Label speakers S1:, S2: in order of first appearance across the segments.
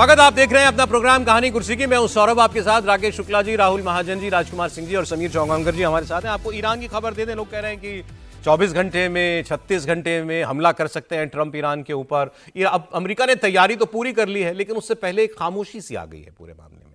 S1: स्वागत, आप देख रहे हैं अपना प्रोग्राम कहानी कुर्सी की। मैं हूं सौरभ, आपके साथ राकेश शुक्ला जी, राहुल महाजन जी, राजकुमार सिंह जी और समीर चौगानकर जी हमारे साथ हैं। आपको ईरान की खबर दे दें, लोग कह रहे हैं कि 24 घंटे में 36 घंटे में हमला कर सकते हैं ट्रंप ईरान के ऊपर। अब अमेरिका ने तैयारी तो पूरी कर ली है, लेकिन उससे पहले एक खामोशी सी आ गई है पूरे मामले में।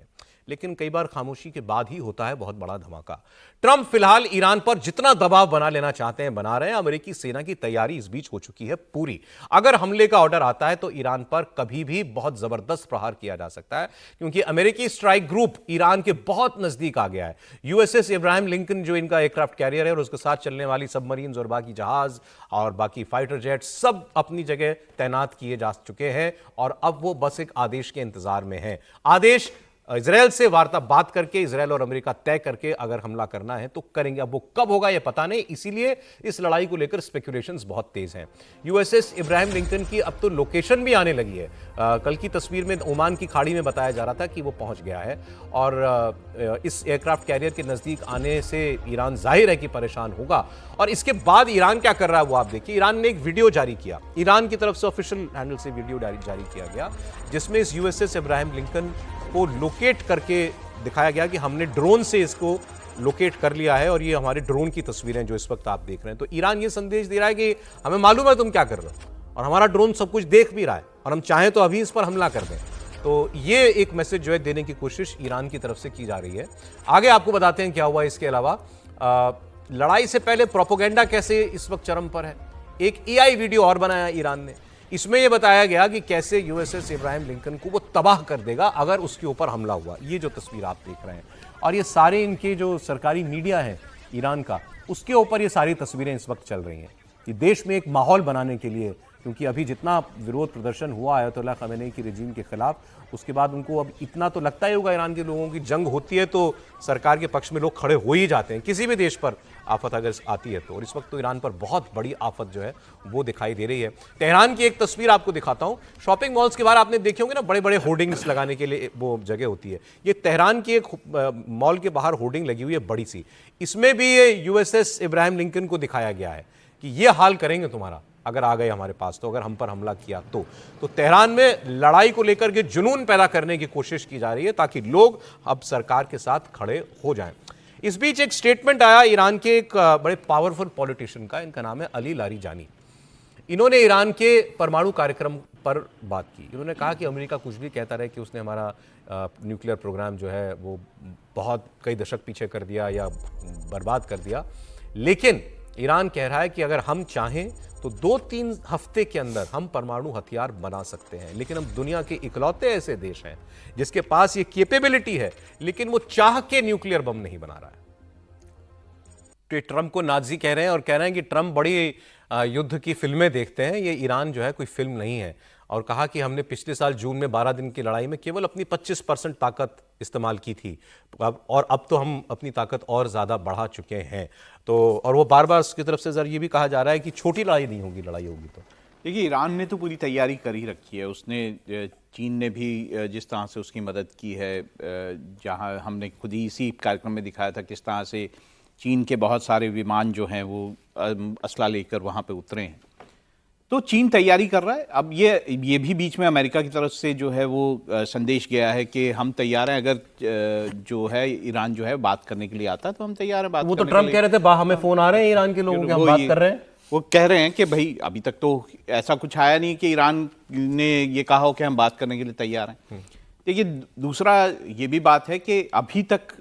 S1: लेकिन कई बार खामोशी के बाद ही होता है बहुत बड़ा धमाका। ट्रंप फिलहाल ईरान पर जितना दबाव बना लेना चाहते हैं बना रहे हैं। अमेरिकी सेना की तैयारी इस बीच हो चुकी है पूरी। अगर हमले का ऑर्डर आता है तो ईरान पर कभी भी बहुत जबरदस्त प्रहार किया जा सकता है, क्योंकि अमेरिकी स्ट्राइक ग्रुप ईरान के बहुत नजदीक आ गया है। यूएसएस इब्राहिम लिंकन जो इनका एयरक्राफ्ट कैरियर है और उसके साथ चलने वाली सबमरीन्स और बाकी जहाज और बाकी फाइटर जेट सब अपनी जगह तैनात किए जा चुके हैं और अब वो बस एक आदेश के इंतजार में है। आदेश इजरायल से वार्ता बात करके, इजरायल और अमेरिका तय करके अगर हमला करना है तो करेंगे। अब वो कब होगा ये पता नहीं, इसीलिए इस लड़ाई को लेकर स्पेकुलेशंस बहुत तेज हैं। यूएसएस इब्राहिम लिंकन की अब तो लोकेशन भी आने लगी है। कल की तस्वीर में ओमान की खाड़ी में बताया जा रहा था कि वो पहुंच गया है और इस एयरक्राफ्ट कैरियर के नजदीक आने से ईरान जाहिर है कि परेशान होगा। और इसके बाद ईरान क्या कर रहा है वो आप देखिए। ईरान ने एक वीडियो जारी किया, ईरान की तरफ से ऑफिशियल हैंडल से वीडियो जारी किया गया, जिसमें इस यूएसएस इब्राहिम लिंकन को लोकेट करके दिखाया गया कि हमने ड्रोन से इसको लोकेट कर लिया है और ये हमारे ड्रोन की तस्वीरें जो इस वक्त आप देख रहे हैं। तो ईरान ये संदेश दे रहा है कि हमें मालूम है तुम क्या कर रहे हो और हमारा ड्रोन सब कुछ देख भी रहा है और हम चाहें तो अभी इस पर हमला कर दें। तो ये एक मैसेज जो है देने की कोशिश ईरान की तरफ से की जा रही है। आगे आपको बताते हैं क्या हुआ। इसके अलावा लड़ाई से पहले प्रोपेगेंडा कैसे इस वक्त चरम पर है। एक एआई वीडियो और बनाया ईरान ने, इसमें यह बताया गया कि कैसे यूएसएस इब्राहिम लिंकन को वो तबाह कर देगा अगर उसके ऊपर हमला हुआ। ये जो तस्वीर आप देख रहे हैं और ये सारे इनके जो सरकारी मीडिया है ईरान का, उसके ऊपर ये सारी तस्वीरें इस वक्त चल रही हैं कि देश में एक माहौल बनाने के लिए, क्योंकि अभी जितना विरोध प्रदर्शन हुआ आयतुल्लाह खमेनी की रजीम के खिलाफ, उसके बाद उनको अब इतना तो लगता ही होगा ईरान के लोगों की जंग होती है तो सरकार के पक्ष में लोग खड़े हो ही जाते हैं किसी भी देश पर आफत अगर आती है तो। और इस वक्त तो ईरान पर बहुत बड़ी आफत जो है वो दिखाई दे रही है। तेहरान की एक तस्वीर आपको दिखाता हूं। शॉपिंग मॉल्स के बाहर आपने देखे होंगे ना, बड़े बड़े होर्डिंग्स लगाने के लिए वो जगह होती है। ये तेहरान की एक मॉल के बाहर होर्डिंग लगी हुई है बड़ी सी, इसमें भी ये यूएसएस इब्राहिम लिंकन को दिखाया गया है कि ये हाल करेंगे तुम्हारा अगर आ गए हमारे पास, तो अगर हम पर हमला किया तो तेहरान में लड़ाई को लेकर के जुनून पैदा करने की कोशिश की जा रही है ताकि लोग अब सरकार के साथ खड़े हो जाएं। इस बीच एक स्टेटमेंट आया ईरान के एक बड़े पावरफुल पॉलिटिशियन का, इनका नाम है अली लारीजानी। इन्होंने ईरान के परमाणु कार्यक्रम पर बात की। इन्होंने कहा कि अमेरिका कुछ भी कहता रहे कि उसने हमारा न्यूक्लियर प्रोग्राम जो है वो बहुत कई दशक पीछे कर दिया या बर्बाद कर दिया, लेकिन ईरान कह रहा है कि अगर हम चाहें तो 2-3 हफ्ते के अंदर हम परमाणु हथियार बना सकते हैं। लेकिन हम दुनिया के इकलौते ऐसे देश हैं जिसके पास ये कैपेबिलिटी है, लेकिन वो चाह के न्यूक्लियर बम नहीं बना रहा है। तो ट्रंप को नाजी कह रहे हैं और कह रहे हैं कि ट्रंप बड़ी युद्ध की फिल्में देखते हैं, ये ईरान जो है कोई फिल्म नहीं है। और कहा कि हमने पिछले साल जून में 12 दिन की लड़ाई में केवल अपनी 25% ताकत इस्तेमाल की थी और अब तो हम अपनी ताकत और ज़्यादा बढ़ा चुके हैं। तो और वो बार बार उसकी तरफ से सर ये भी कहा जा रहा है कि छोटी लड़ाई नहीं होगी, लड़ाई होगी तो।
S2: देखिए, ईरान ने तो पूरी तैयारी कर ही रखी है। उसने चीन ने भी जिस तरह से उसकी मदद की है, जहां हमने खुद ही इसी कार्यक्रम में दिखाया था किस तरह से चीन के बहुत सारे विमान जो हैं वो असला लेकर वहाँ पे उतरे हैं। तो चीन तैयारी कर रहा है। अब ये भी बीच में अमेरिका की तरफ से जो है वो संदेश गया है कि हम तैयार हैं, अगर जो है ईरान जो है बात करने के लिए आता है तो हम तैयार हैं बात करने के लिए।
S1: वो तो ट्रंप कह रहे थे हमें फोन आ रहे हैं ईरान के लोगों के, हम बात कर रहे हैं।
S2: वो कह रहे हैं कि भाई अभी तक तो ऐसा कुछ आया नहीं कि ईरान ने ये कहा हो कि हम बात करने के लिए तैयार हैं। देखिए, दूसरा ये भी बात है कि अभी तक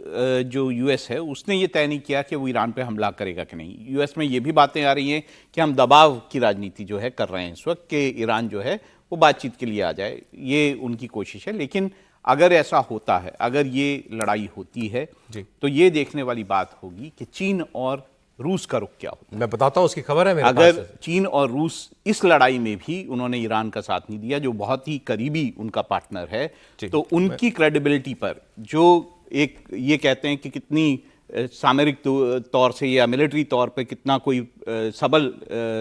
S2: जो यूएस है उसने ये तय नहीं किया कि वो ईरान पे हमला करेगा कि नहीं। यूएस में ये भी बातें आ रही हैं कि हम दबाव की राजनीति जो है कर रहे हैं इस वक्त कि ईरान जो है वो बातचीत के लिए आ जाए, ये उनकी कोशिश है। लेकिन अगर ऐसा होता है, अगर ये लड़ाई होती है तो ये देखने वाली बात होगी कि चीन और रूस का रुख क्या होता है।
S1: मैं बताता हूं, उसकी खबर है मेरे
S2: अगर
S1: पास।
S2: चीन और रूस इस लड़ाई में भी उन्होंने ईरान का साथ नहीं दिया, जो बहुत ही करीबी उनका पार्टनर है, तो उनकी क्रेडिबिलिटी पर जो एक ये कहते हैं कि कितनी सामरिक तौर से या मिलिट्री तौर पे कितना कोई सबल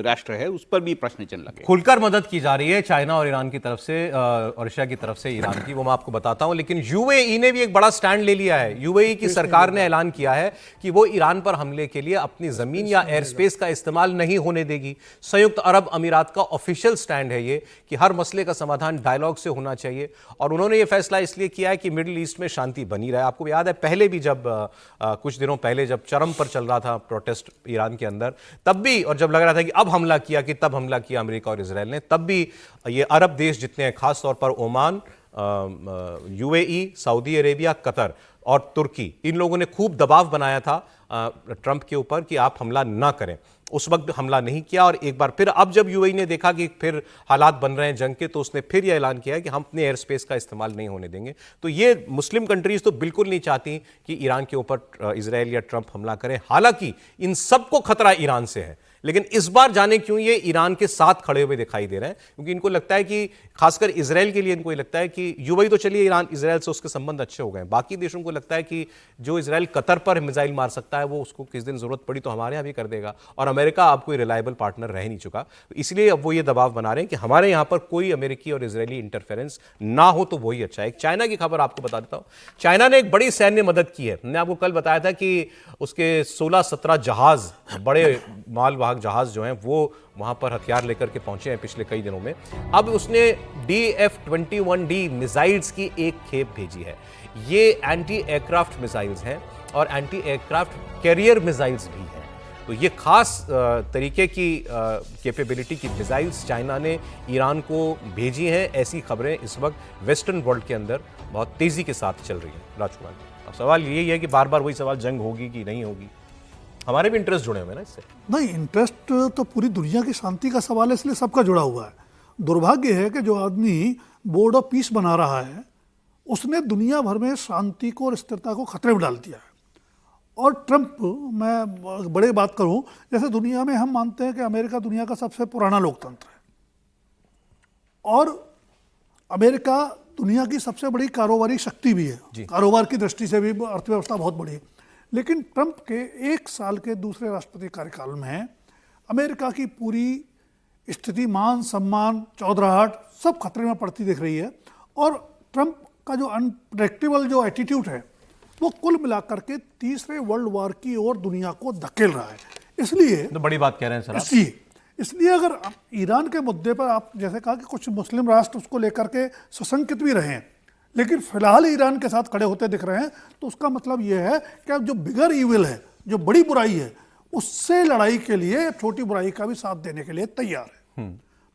S2: राष्ट्र है, उस पर भी प्रश्न चिन्ह लगे।
S1: खुलकर मदद की जा रही है चाइना और ईरान की तरफ से और रशिया की तरफ से ईरान की, वो मैं आपको बताता हूं। लेकिन यूएई ने भी एक बड़ा स्टैंड ले लिया है। यूएई की सरकार ने ऐलान किया है कि वो ईरान पर हमले के लिए अपनी जमीन या एयर स्पेस का इस्तेमाल नहीं होने देगी। संयुक्त अरब अमीरात का ऑफिशियल स्टैंड है ये कि हर मसले का समाधान डायलॉग से होना चाहिए, और उन्होंने ये फैसला इसलिए किया है कि मिडिल ईस्ट में शांति बनी रहे। आपको याद है पहले भी जब कुछ दिनों पहले जब चरम पर चल रहा था प्रोटेस्ट ईरान के अंदर, तब भी, और जब लग रहा था कि अब हमला किया कि तब हमला किया अमेरिका और इजराइल ने, तब भी ये अरब देश जितने हैं, खास तौर पर Oman, UAE, Saudi Arabia, Qatar और तुर्की, इन लोगों ने खूब दबाव बनाया था ट्रंप के ऊपर कि आप हमला ना करें। उस वक्त हमला नहीं किया, और एक बार फिर अब जब यूएई ने देखा कि फिर हालात बन रहे हैं जंग के, तो उसने फिर यह ऐलान किया है कि हम अपने एयर स्पेस का इस्तेमाल नहीं होने देंगे। तो ये मुस्लिम कंट्रीज तो बिल्कुल नहीं चाहती कि ईरान के ऊपर इजराइल या ट्रंप हमला करें। हालांकि इन सबको खतरा ईरान से है, लेकिन इस बार जाने क्यों ये ईरान के साथ खड़े हुए दिखाई दे रहे हैं, क्योंकि इनको लगता है कि खासकर इजराइल के लिए इनको ये लगता है कि यूएई तो चलिए ईरान इजराइल से उसके संबंध अच्छे हो गए, बाकी देशों को लगता है कि जो इजराइल कतर पर मिसाइल मार सकता है वो उसको किस दिन जरूरत पड़ी तो हमारे यहाँ भी कर देगा, और अमेरिका अब कोई रिलायबल पार्टनर रह नहीं चुका। इसलिए अब वो ये दबाव बना रहे हैं कि हमारे यहाँ पर कोई अमेरिकी और इजरायली इंटरफेरेंस ना हो तो वही अच्छा है। एक चाइना की खबर आपको बता देता हूँ। चाइना ने एक बड़ी सैन्य मदद की है। मैंने आपको कल बताया था कि उसके 16-17 जहाज, बड़े मालवाहक जहाज जो हैं, वो वहां पर हथियार लेकर के पहुंचे हैं पिछले कई दिनों में। अब उसने DF-21D मिसाइल्स की एक खेप भेजी है। ये एंटी एयरक्राफ्ट मिसाइल्स हैं और एंटी एयरक्राफ्ट कैरियर मिसाइल्स भी हैं। तो ये खास तरीके की कैपेबिलिटी की मिसाइल्स चाइना ने ईरान को भेजी हैं। ऐसी खबरें इस वक्त वेस्टर्न वर्ल्ड के अंदर बहुत तेजी के साथ चल रही हैं। राजकुमार, अब सवाल यही है कि बार बार वही सवाल, जंग होगी कि नहीं होगी? हमारे भी इंटरेस्ट जुड़े हुए हैं ना इससे।
S3: नहीं, इंटरेस्ट तो पूरी दुनिया की शांति का सवाल है, इसलिए सबका जुड़ा हुआ है। दुर्भाग्य है कि जो आदमी बोर्ड ऑफ पीस बना रहा है उसने दुनिया भर में शांति को और स्थिरता को खतरे में डाल दिया है। और ट्रंप, मैं बड़े बात करूं, जैसे दुनिया में हम मानते हैं कि अमेरिका दुनिया का सबसे पुराना लोकतंत्र है और अमेरिका दुनिया की सबसे बड़ी कारोबारी शक्ति भी है, कारोबार की दृष्टि से भी अर्थव्यवस्था बहुत बड़ी है। लेकिन ट्रंप के 1 साल के दूसरे राष्ट्रपति कार्यकाल में अमेरिका की पूरी स्थिति, मान सम्मान, चौधराहट सब खतरे में पड़ती दिख रही है। और ट्रंप का जो अनप्रेडिक्टेबल जो एटीट्यूड है वो कुल मिलाकर के तीसरे वर्ल्ड वॉर की ओर दुनिया को धकेल रहा है। इसलिए
S1: तो बड़ी बात कह रहे हैं सर।
S3: इसलिए अगर ईरान के मुद्दे पर आप जैसे कहा कि कुछ मुस्लिम राष्ट्र उसको लेकर के सशंकित भी रहे हैं, लेकिन फिलहाल ईरान के साथ खड़े होते दिख रहे हैं, तो उसका मतलब यह है कि अब जो बिगर ईविल है, जो बड़ी बुराई है, उससे लड़ाई के लिए छोटी बुराई का भी साथ देने के लिए तैयार है।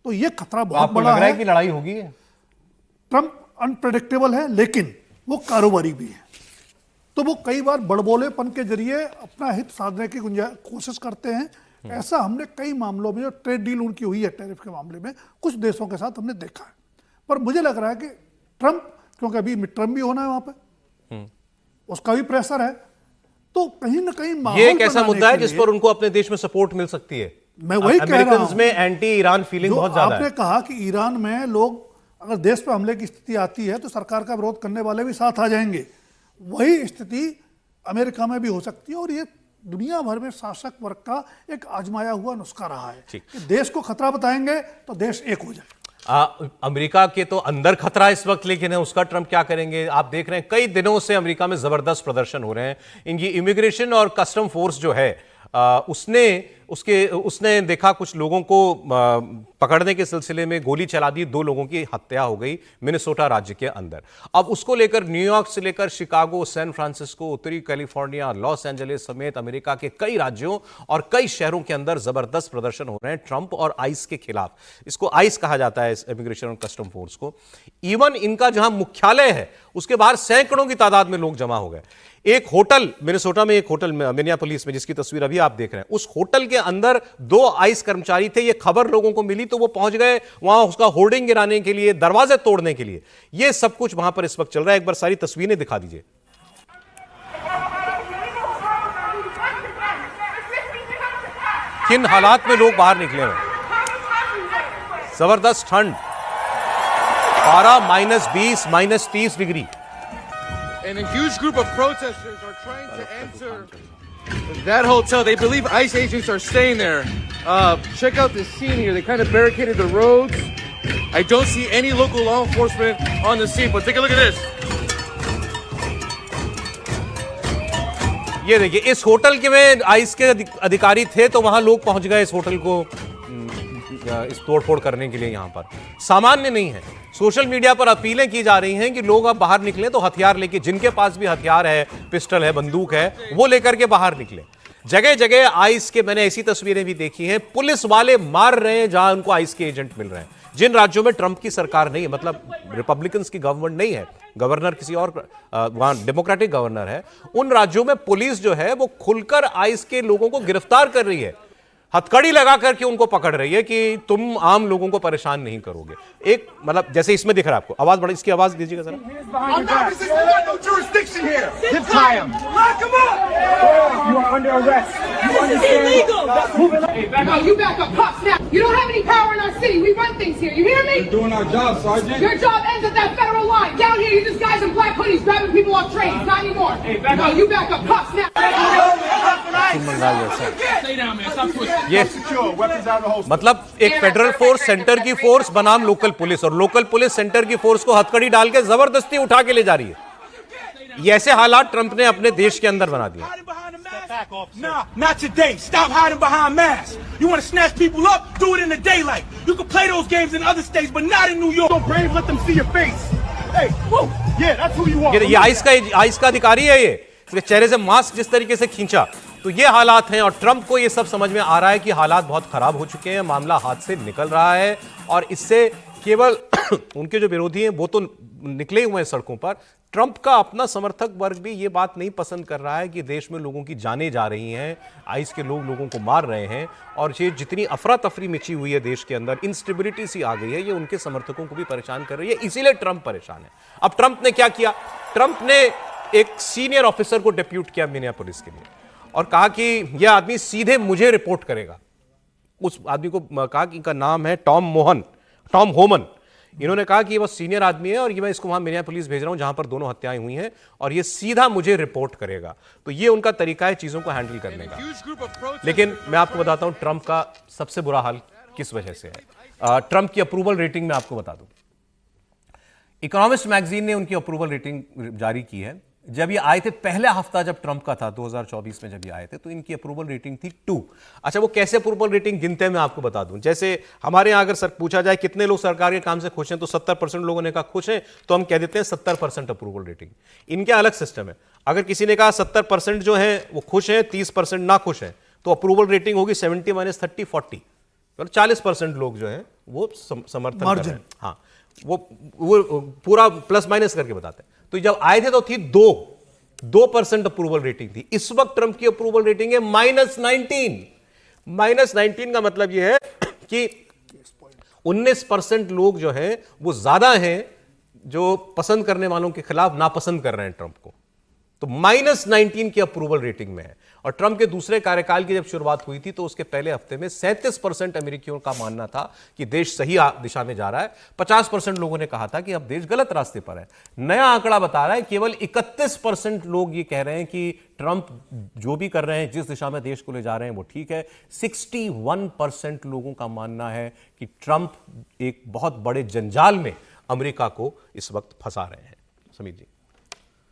S3: तो ये खतरा बहुत बड़ा है
S1: कि लड़ाई होगी।
S3: ट्रंप अनप्रेडिक्टेबल है, लेकिन वो कारोबारी भी है, तो वो कई बार बड़बोलेपन के जरिए अपना हित साधने की कोशिश करते हैं। ऐसा हमने कई मामलों में, जो ट्रेड डील उनकी हुई है टैरिफ के मामले में, कुछ देशों के साथ हमने देखा है। पर मुझे लग रहा है कि ट्रंप, क्योंकि अभी मिड टर्म भी होना है वहां पे, उसका भी प्रेशर है, तो कहीं ना कहीं
S1: ये एक ऐसा मुद्दा है जिस पर उनको अपने देश में सपोर्ट मिल सकती है।
S3: मैं वही कह रहा हूं,
S1: में एंटी ईरान फीलिंग बहुत ज्यादा है।
S3: आपने कहा कि ईरान में लोग, अगर देश पर हमले की स्थिति आती है तो सरकार का विरोध करने वाले भी साथ आ जाएंगे। वही स्थिति अमेरिका में भी हो सकती है, और ये दुनिया भर में शासक वर्ग का एक आजमाया हुआ नुस्खा रहा है कि देश को खतरा बताएंगे तो देश एक हो जाए।
S1: अमेरिका के तो अंदर खतरा इस वक्त, लेकिन है उसका ट्रंप क्या करेंगे? आप देख रहे हैं कई दिनों से अमेरिका में जबरदस्त प्रदर्शन हो रहे हैं। इनकी इमिग्रेशन और कस्टम फोर्स जो है उसने देखा कुछ लोगों को पकड़ने के सिलसिले में गोली चला दी, 2 लोगों की हत्या हो गई मिनेसोटा राज्य के अंदर। अब उसको लेकर न्यूयॉर्क से लेकर शिकागो, सैन फ्रांसिस्को, उत्तरी कैलिफोर्निया, लॉस एंजलिस समेत अमेरिका के कई राज्यों और कई शहरों के अंदर जबरदस्त प्रदर्शन हो रहे हैं ट्रंप और आइस के खिलाफ। इसको आइस कहा जाता है, इस इमिग्रेशन और कस्टम फोर्स को। इवन इनका जहां मुख्यालय है उसके बाहर सैकड़ों की तादाद में लोग जमा हो गए। एक होटल मिनेसोटा में, एक होटल मिनियापोलिस में, जिसकी तस्वीर अभी आप देख रहे हैं, उस होटल के अंदर 2 आइस कर्मचारी थे। ये खबर लोगों को मिली तो वो पहुंच गए वहां उसका होर्डिंग गिराने के लिए, दरवाजे तोड़ने के लिए। ये सब कुछ वहां पर इस वक्त चल रहा है। एक बार सारी तस्वीरें दिखा दीजिए। किन हालात में लोग बाहर निकले हैं। जबरदस्त ठंड, पारा -20 -30 degree.
S4: and a huge group of protesters are trying to enter that hotel. They believe ICE agents are staying there. Check out this scene here. They kind of barricaded the roads. I don't see any local law enforcement on the scene, but take a look at this.
S1: ये देखिए, इस hotel के में ice के अधिकारी थे, तो वहां लोग पहुंच गए इस होटल को इस तोड़फोड़ करने के लिए। यहां पर सामान्य नहीं है। सोशल मीडिया पर अपीलें की जा रही हैं कि लोग अब बाहर निकलें तो हथियार लेके, जिनके पास भी हथियार है, पिस्टल है, बंदूक है, वो लेकर के बाहर निकले। जगह जगह आइस के, मैंने ऐसी तस्वीरें भी देखी हैं, पुलिस वाले मार रहे हैं जहां उनको आइस के एजेंट मिल रहे हैं। जिन राज्यों में ट्रंप की सरकार नहीं है, मतलब रिपब्लिकन्स की गवर्नमेंट नहीं है, गवर्नर किसी और वहां डेमोक्रेटिक गवर्नर है, उन राज्यों में पुलिस जो है वो खुलकर आइस के लोगों को गिरफ्तार कर रही है, हथकड़ी लगा करके उनको पकड़ रही है कि तुम आम लोगों को परेशान नहीं करोगे। एक मतलब जैसे इसमें दिख रहा है आपको, आवाज बड़ी, इसकी आवाज दीजिएगा जरा। ये मतलब एक फेडरल फोर्स सेंटर की फोर्स बनाम लोकल पुलिस, और लोकल पुलिस सेंटर की फोर्स को हथकड़ी डाल के जबरदस्ती उठा के ले जा रही है। ये ऐसे हालात ट्रंप ने अपने देश के अंदर बना दिए।
S5: Nah, not today. Stop hiding behind masks. You want to snatch people up? Do it in the daylight. You can play those games in other states, but not in New York. So brave, let them see your face. Hey, whoa, yeah, that's who you are.
S1: ये ice का अधिकारी है ये, इसके चेहरे से mask जिस तरीके से खींचा, तो ये हालात हैं। और ट्रंप को ये सब समझ में आ रहा है कि हालात बहुत खराब हो चुके हैं, मामला हाथ से निकल रहा है, और इससे केवल उनके जो विरोधी हैं वो तो निकले हुए हैं सड़कों पर। ट्रंप का अपना समर्थक वर्ग भी ये बात नहीं पसंद कर रहा है कि देश में लोगों की जानें जा रही हैं, आइस के लोग लोगों को मार रहे हैं, और ये जितनी अफरा तफरी मची हुई है देश के अंदर, इंस्टेबिलिटी सी आ गई है, ये उनके समर्थकों को भी परेशान कर रही है। इसीलिए ट्रंप परेशान है। अब ट्रंप ने क्या किया? ट्रंप ने एक सीनियर ऑफिसर को डिप्यूट किया मिनियापोलिस के लिए, और कहा कि यह आदमी सीधे मुझे रिपोर्ट करेगा। उस आदमी को कहा कि इनका नाम है टॉम होमन। इन्होंने कहा कि ये बस सीनियर आदमी है, और ये मैं इसको वहां मिनियापोलिस भेज रहा हूं जहां पर दोनों हत्याएं हुई हैं, और ये सीधा मुझे रिपोर्ट करेगा। तो ये उनका तरीका है चीजों को हैंडल करने का। लेकिन मैं आपको बताता हूं ट्रंप का सबसे बुरा हाल किस वजह से है। ट्रंप की अप्रूवल रेटिंग में आपको बता दूं, इकोनॉमिस्ट मैगजीन ने उनकी अप्रूवल रेटिंग जारी की है। जब ये आए थे, पहला हफ्ता जब ट्रंप का था 2024 में जब ये आए थे, तो इनकी अप्रूवल रेटिंग थी 2। अच्छा, वो कैसे अप्रूवल रेटिंग गिनते हैं मैं आपको बता दूं। जैसे हमारे यहां अगर सर पूछा जाए कितने लोग सरकार के काम से खुश हैं, तो 70% लोगों ने कहा खुश हैं, तो हम कह देते हैं 70% अप्रूवल रेटिंग। इनका अलग सिस्टम है। अगर किसी ने कहा 70% जो है वो खुश हैं, 30% ना खुश हैं, तो अप्रूवल रेटिंग होगी 70 - 30 40, मतलब 40% लोग जो है वो समर्थन कर रहे हैं। हाँ, वो पूरा प्लस माइनस करके बताते हैं। तो जब आए थे तो थी 2% अप्रूवल रेटिंग थी। इस वक्त ट्रंप की अप्रूवल रेटिंग है -19। -19 का मतलब यह है कि 19% लोग जो हैं वो ज्यादा हैं जो पसंद करने वालों के खिलाफ नापसंद कर रहे हैं ट्रंप को। तो -19 की अप्रूवल रेटिंग में है। और ट्रंप के दूसरे कार्यकाल की जब शुरुआत हुई थी तो उसके पहले हफ्ते में 37% अमेरिकियों का मानना था कि देश सही दिशा में जा रहा है। 50% लोगों ने कहा था कि अब देश गलत रास्ते पर है। नया आंकड़ा बता रहा है केवल 31% लोग ये कह रहे हैं कि ट्रंप जो भी कर रहे हैं, जिस दिशा में देश को ले जा रहे हैं वो ठीक है। 61% लोगों का मानना है कि ट्रंप एक बहुत बड़े जंजाल में अमेरिका को इस वक्त फंसा रहे हैं। समीर जी,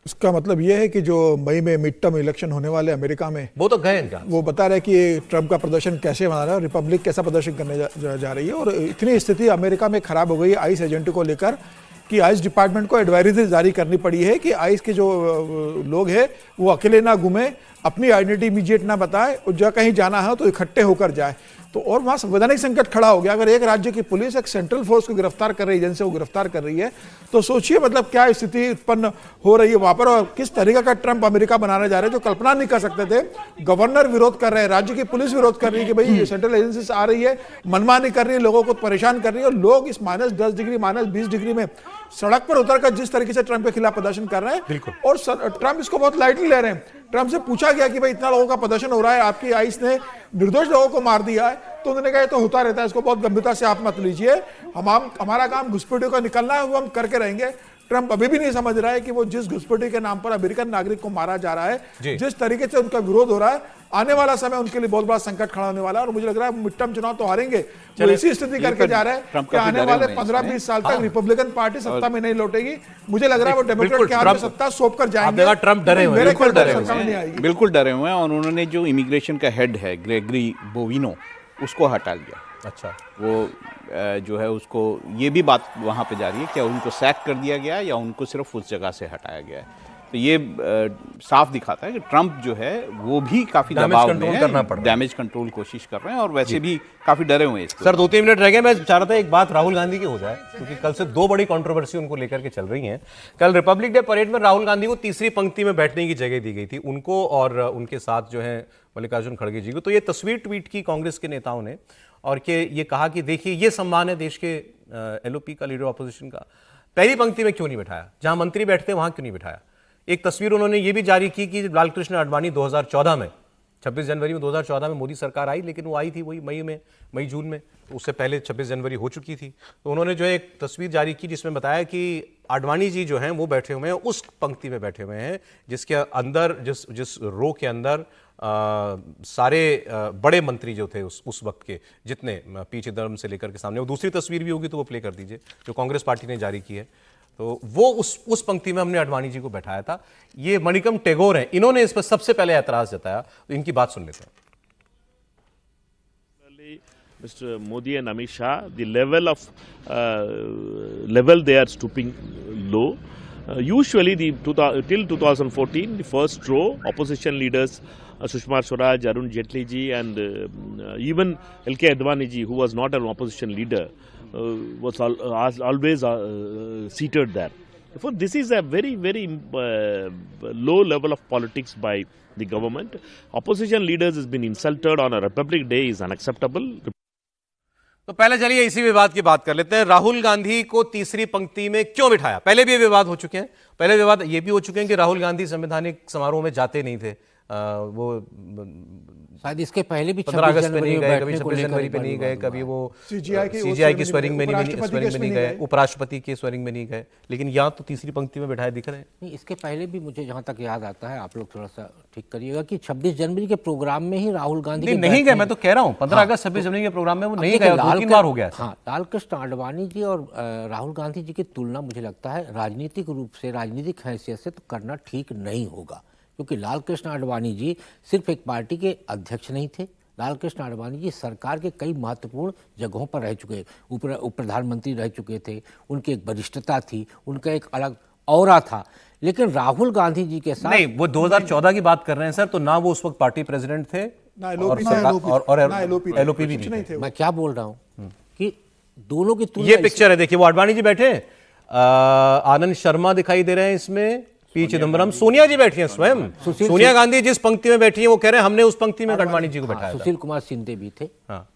S6: इसका मतलब यह है कि जो मई में मिड टर्म इलेक्शन होने वाले अमेरिका में,
S1: वो तो गए क्या,
S6: वो बता रहे हैं कि ट्रंप का प्रदर्शन कैसे बना रहा है, रिपब्लिक कैसा प्रदर्शन करने जा रही है। और इतनी स्थिति अमेरिका में खराब हो गई आइस एजेंट को लेकर कि आइस डिपार्टमेंट को एडवाइजरी जारी करनी पड़ी है कि आइस के जो लोग हैं वो अकेले ना घूमे, अपनी आइडेंटिटी इमीडिएट ना बताए, और जब कहीं जाना है तो इकट्ठे होकर जाए। तो और वहाँ संवैधानिक संकट खड़ा हो गया। अगर एक राज्य की पुलिस एक सेंट्रल फोर्स को गिरफ्तार कर रही है, एजेंसी को गिरफ्तार कर रही है, तो सोचिए मतलब क्या स्थिति उत्पन्न हो रही है वहां पर, और किस तरीके का ट्रंप अमेरिका बनाने जा रहे हैं जो कल्पना नहीं कर सकते थे। गवर्नर विरोध कर रहे हैं, राज्य की पुलिस विरोध कर रही है कि भाई सेंट्रल एजेंसी आ रही है, मनमानी कर रही है, लोगों को परेशान कर रही है, और लोग इस -10 डिग्री -20 डिग्री में सड़क पर उतरकर जिस तरीके से ट्रंप के खिलाफ प्रदर्शन कर रहे हैं, और ट्रंप इसको बहुत लाइटली ले रहे हैं। ट्रंप से पूछा गया कि भाई इतना लोगों का प्रदर्शन हो रहा है, आपकी आइस ने निर्दोष लोगों को मार दिया है, तो उन्होंने कहा तो होता रहता है, इसको बहुत गंभीरता से आप मत लीजिए, हमारा काम घुसपैठियों का निकलना है, वो हम करके रहेंगे। ट्रंप अभी भी नहीं समझ रहा है कि वो जिस घुसपैठी के नाम पर अमेरिकन नागरिक को मारा जा रहा है, जिस तरीके से उनका विरोध हो रहा है, आने वाला समय उनके लिए बहुत बड़ा संकट खड़ा होने वाला है। और मुझे लग रहा है मिड टर्म चुनाव तो हारेंगे, वो ऐसी स्थिति करके जा रहा है कि आने वाले 15-20 साल तक रिपब्लिकन पार्टी सत्ता में नहीं लौटेगी। मुझे लग रहा है वो डेमोक्रेट के हाथ में सत्ता सौंप कर जाएंगे।
S1: ट्रंप डरे हुए हैं,
S2: बिल्कुल डरे हुए हैं। और उन्होंने जो इमिग्रेशन का हेड है ग्रेगरी बोविनो, उसको हटा लिया।
S1: अच्छा,
S2: वो जो है उसको, ये भी बात वहाँ पे जा रही है, क्या उनको सैक कर दिया गया या उनको सिर्फ उस जगह से हटाया गया है। तो ये साफ दिखाता है कि ट्रंप जो है वो भी काफी दबाव में है, डैमेज कंट्रोल कोशिश कर रहे हैं और वैसे भी काफी डरे हुए हैं।
S1: सर 2-3 मिनट रह गए, मैं चाह रहा था एक बात राहुल गांधी की हो जाए, क्योंकि कल से 2 बड़ी कंट्रोवर्सी उनको लेकर के चल रही हैं। कल रिपब्लिक डे परेड में राहुल गांधी को तीसरी पंक्ति में बैठने की जगह दी गई थी, उनको और उनके साथ जो है मल्लिकार्जुन खड़गे जी को। तो ये तस्वीर ट्वीट की कांग्रेस के नेताओं ने और कि ये कहा कि देखिए ये सम्मान है देश के एलओपी का, लीडर ऑपोजिशन का, पहली पंक्ति में क्यों नहीं बिठाया, जहां मंत्री बैठते वहां क्यों नहीं बिठाया। एक तस्वीर उन्होंने ये भी जारी की कि लालकृष्ण आडवाणी 2014 में 26 जनवरी में 2014 में मोदी सरकार आई, लेकिन वो आई थी वही मई जून में, तो उससे पहले 26 जनवरी हो चुकी थी। तो उन्होंने जो है एक तस्वीर जारी की जिसमें बताया कि आडवाणी जी जो हैं वो बैठे हुए हैं उस पंक्ति में बैठे हुए हैं जिसके अंदर जिस रो के अंदर सारे बड़े मंत्री जो थे उस वक्त के, जितने पी चिदम्बरम से लेकर के सामने, वो दूसरी तस्वीर भी होगी तो वो प्ले कर दीजिए, जो कांग्रेस पार्टी ने जारी की है। तो वो उस पंक्ति में हमने आडवाणी जी को बैठाया था। ये मणिकम टैगोर हैं, इन्होंने इस पर सबसे पहले ऐतराज जताया, तो इनकी बात सुन लेते हैं।
S7: Mr. Modi and Amit Shah, the level they are stooping low. Usually, till 2014, the first row opposition leaders, Sushma Swaraj, Arun Jaitley ji, and even L.K. Advani ji, who was not an opposition leader, was always seated there. Therefore, this is a very, very low level of politics by the government. Opposition leaders has been insulted on a Republic Day is unacceptable.
S1: तो पहले चलिए इसी विवाद की बात कर लेते हैं। राहुल गांधी को तीसरी पंक्ति में क्यों बिठाया? पहले भी ये विवाद हो चुके हैं, पहले विवाद ये भी हो चुके हैं कि राहुल गांधी संवैधानिक समारोह में जाते नहीं थे। वो
S8: शायद इसके पहले भी
S1: 15 अगस्त पे नहीं गए, कभी 26 जनवरी पे नहीं गए, कभी वो सीजीआई की स्वेरिंग में नहीं गए, उपराष्ट्रपति के स्वेरिंग में नहीं गए, लेकिन यहाँ तो तीसरी पंक्ति में बैठाए दिख रहे हैं।
S8: नहीं, इसके पहले भी मुझे जहाँ तक याद आता है, आप लोग थोड़ा सा ठीक करिएगा, कि 26 जनवरी के प्रोग्राम में ही राहुल गांधी
S1: नहीं गए। मैं तो कह रहा हूँ 15 अगस्त 26 जनवरी के प्रोग्राम में वो नहीं गए, 2-3 बार हो गया।
S8: हाँ, लालकृष्ण आडवाणी जी और राहुल गांधी जी की तुलना मुझे लगता है राजनीतिक रूप से, राजनीतिक हैसियत से तो करना ठीक नहीं होगा, क्योंकि लालकृष्ण आडवाणी जी सिर्फ एक पार्टी के अध्यक्ष नहीं थे। लालकृष्ण आडवाणी जी सरकार के कई महत्वपूर्ण जगहों पर रह चुके, उप प्रधानमंत्री रह चुके थे, उनकी एक वरिष्ठता थी, उनका एक अलग ऑरा था। लेकिन राहुल गांधी जी के साथ
S1: नहीं, वो 2014 की बात कर रहे हैं सर, तो ना वो उस वक्त पार्टी प्रेसिडेंट थे और एलओपी भी नहीं थे।
S8: मैं क्या बोल रहा हूँ कि दोनों की तुलना,
S1: ये पिक्चर है, देखिए वो आडवाणी जी बैठे, आनंद शर्मा दिखाई दे रहे हैं इसमें, पी चिदम्बरम, सोनिया जी बैठी हैं स्वयं, सोनिया गांधी जिस पंक्ति में बैठी हैं वो कह रहे हैं हमने उस पंक्ति में आडवाणी जी को बैठाया था।
S8: सुशील कुमार सिंधे भी थे। हाँ,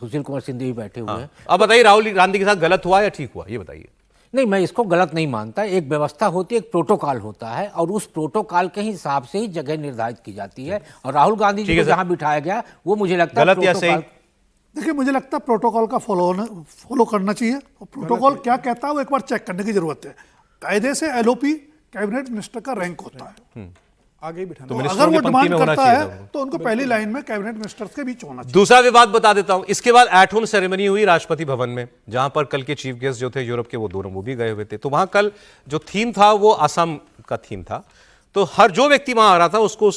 S8: सुशील कुमार सिंधे भी बैठे हुए हैं।
S1: अब बताइए राहुल गांधी के साथ गलत हुआ या ठीक हुआ, ये बताइए।
S8: नहीं, मैं इसको गलत नहीं मानता। एक व्यवस्था होती है, एक प्रोटोकॉल होता है, और उस प्रोटोकॉल के हिसाब से ही जगह निर्धारित की जाती है। और राहुल गांधी जी को जहां बिठाया गया वो मुझे लगता है
S1: गलत या सही।
S3: देखिए, मुझे लगता है प्रोटोकॉल का फॉलो करना चाहिए, और प्रोटोकॉल क्या कहता है वो एक बार चेक करने की जरूरत है। कायदे से एलओपी कैबिनेट मिनिस्टर का रैंक होता है,
S6: आगे ही बिठाना।
S3: तो अगर वो डिमांड करता है तो उनको पहली लाइन में कैबिनेट मिनिस्टर्स के बीच होना चाहिए।
S1: दूसरा विवाद बता देता हूं, इसके बाद एट होम सेरेमनी हुई राष्ट्रपति भवन में, जहां पर कल के चीफ गेस्ट जो थे यूरोप के, वो दोनों वो भी गए हुए थे। तो वहां कल जो थीम था वो असम का थीम था। तो हर जो व्यक्ति वहां आ रहा था उसको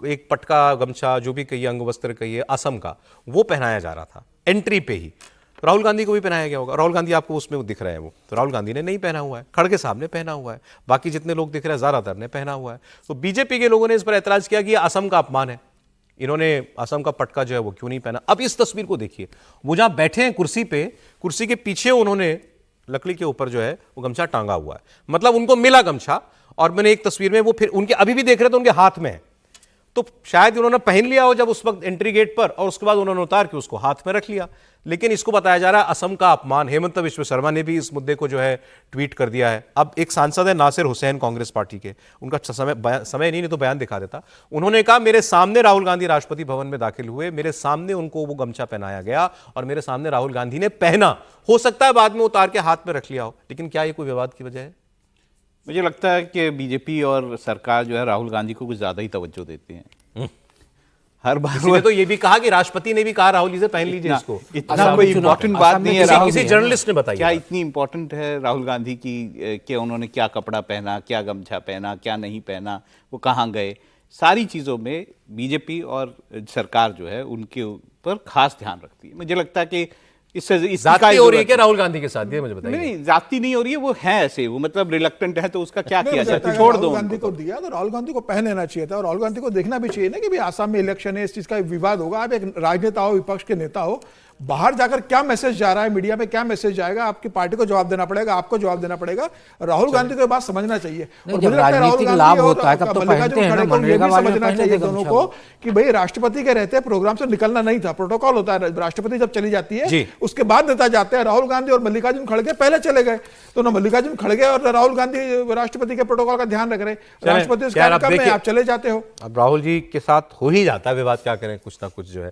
S1: एक पटका, गमछा, जो भी कहिए, अंग वस्त्र कहिए, असम का, वो पहनाया जा रहा था एंट्री पे ही। तो राहुल गांधी को भी पहनाया गया होगा। राहुल गांधी आपको उसमें दिख रहे हैं, वो तो राहुल गांधी ने नहीं पहना हुआ है, खड़गे साहब ने पहना हुआ है, बाकी जितने लोग दिख रहे हैं ज्यादातर ने पहना हुआ है। तो बीजेपी के लोगों ने इस पर ऐतराज किया कि यह असम का अपमान है, इन्होंने असम का पटका जो है वो क्यों नहीं पहना। अब इस तस्वीर को देखिए, वो जहां बैठे हैं कुर्सी पे, कुर्सी के पीछे उन्होंने लकड़ी के ऊपर जो है वो गमछा टांगा हुआ है, मतलब उनको मिला गमछा। और मैंने एक तस्वीर में वो फिर उनके अभी भी देख रहे थे, उनके हाथ में है, तो शायद उन्होंने पहन लिया हो जब उस वक्त एंट्री गेट पर, और उसके बाद उन्होंने उतार के उसको हाथ में रख लिया। लेकिन इसको बताया जा रहा है असम का अपमान। हेमंत बिश्व शर्मा ने भी इस मुद्दे को जो है ट्वीट कर दिया है। अब एक सांसद है नासिर हुसैन कांग्रेस पार्टी के, उनका समय नहीं तो बयान दिखा देता। उन्होंने कहा मेरे सामने राहुल गांधी राष्ट्रपति भवन में दाखिल हुए, मेरे सामने उनको वो गमछा पहनाया गया और मेरे सामने राहुल गांधी ने पहना। हो सकता है बाद में उतार के हाथ में रख लिया हो, लेकिन क्या ये कोई विवाद की वजह है?
S2: मुझे लगता है कि बीजेपी और सरकार जो है राहुल गांधी को कुछ ज्यादा ही तवज्जो देती है। हर बार
S1: इसने तो ये भी कहा कि राष्ट्रपति ने भी कहा राहुल जी से पहन लीजिए इसको।
S2: इतना
S8: असम
S2: कोई
S8: में चुनाव
S2: इम्पोर्टेंट
S8: है।
S2: बात
S8: असम में
S2: नहीं है।
S8: किसी-
S2: राहुल
S1: किसी
S2: जी,
S1: जर्नलिस्ट ने बताई
S2: क्या
S1: है।
S2: इतनी इम्पोर्टेंट है राहुल गांधी की कि उन्होंने क्या कपड़ा पहना, क्या गमछा पहना, क्या नहीं पहना, वो कहाँ गए, सारी चीज़ों में बीजेपी और सरकार जो है उनके ऊपर खास ध्यान रखती है। मुझे लगता है कि इससे
S1: जाति हो रही है क्या राहुल गांधी के साथ, ये मुझे बताइए।
S2: नहीं, जाति नहीं हो रही है, वो है ऐसे, वो मतलब रिलक्टेंट है, तो उसका क्या
S6: नहीं,
S2: किया
S6: मुझे
S2: जाए,
S6: लगता है
S2: छोड़
S6: अगर
S2: दो
S6: राहुल गांधी
S2: उनको।
S6: को दिया तो राहुल गांधी को पहन लेना चाहिए था, और राहुल गांधी को देखना भी चाहिए ना कि भाई आसाम में इलेक्शन है, इस चीज का विवाद होगा। आप एक राजनेता हो, विपक्ष के नेता हो, बाहर जाकर क्या मैसेज जा रहा है, मीडिया में क्या मैसेज जाएगा, आपकी पार्टी को जवाब देना पड़ेगा, आपको जवाब देना पड़ेगा। राहुल गांधी को ये बात समझना चाहिए।
S8: नहीं,
S6: और
S8: जब
S6: मुझे लगता है राहुल
S8: राजनीतिक
S6: गांधी
S8: लाभ
S6: और
S8: होता है तब तो
S6: मल्लिकार्जुन
S8: पहनते हैं ना,
S6: खड़गे को ये
S8: मनरेगा
S6: भी
S8: वाले
S6: समझना
S8: पहने
S6: चाहिए
S8: थे
S6: दोनों
S8: गमछा।
S6: को कि भाई राष्ट्रपति के रहते प्रोग्राम से निकलना नहीं था, प्रोटोकॉल होता है, राष्ट्रपति जब चली जाती
S1: जी।
S6: है उसके बाद नेता जाते हैं। राहुल गांधी और मल्लिकार्जुन खड़गे पहले चले गए, तो ना मल्लिकार्जुन खड़गे और राहुल गांधी राष्ट्रपति के प्रोटोकॉल का ध्यान रख रहे। राष्ट्रपति उस
S1: खैर, अब
S6: कार्यक्रम में
S1: देखिए-
S6: आप चले जाते हो।
S1: अब राहुल जी के साथ हो ही जाता है विवाद, क्या करें, कुछ ना कुछ जो है।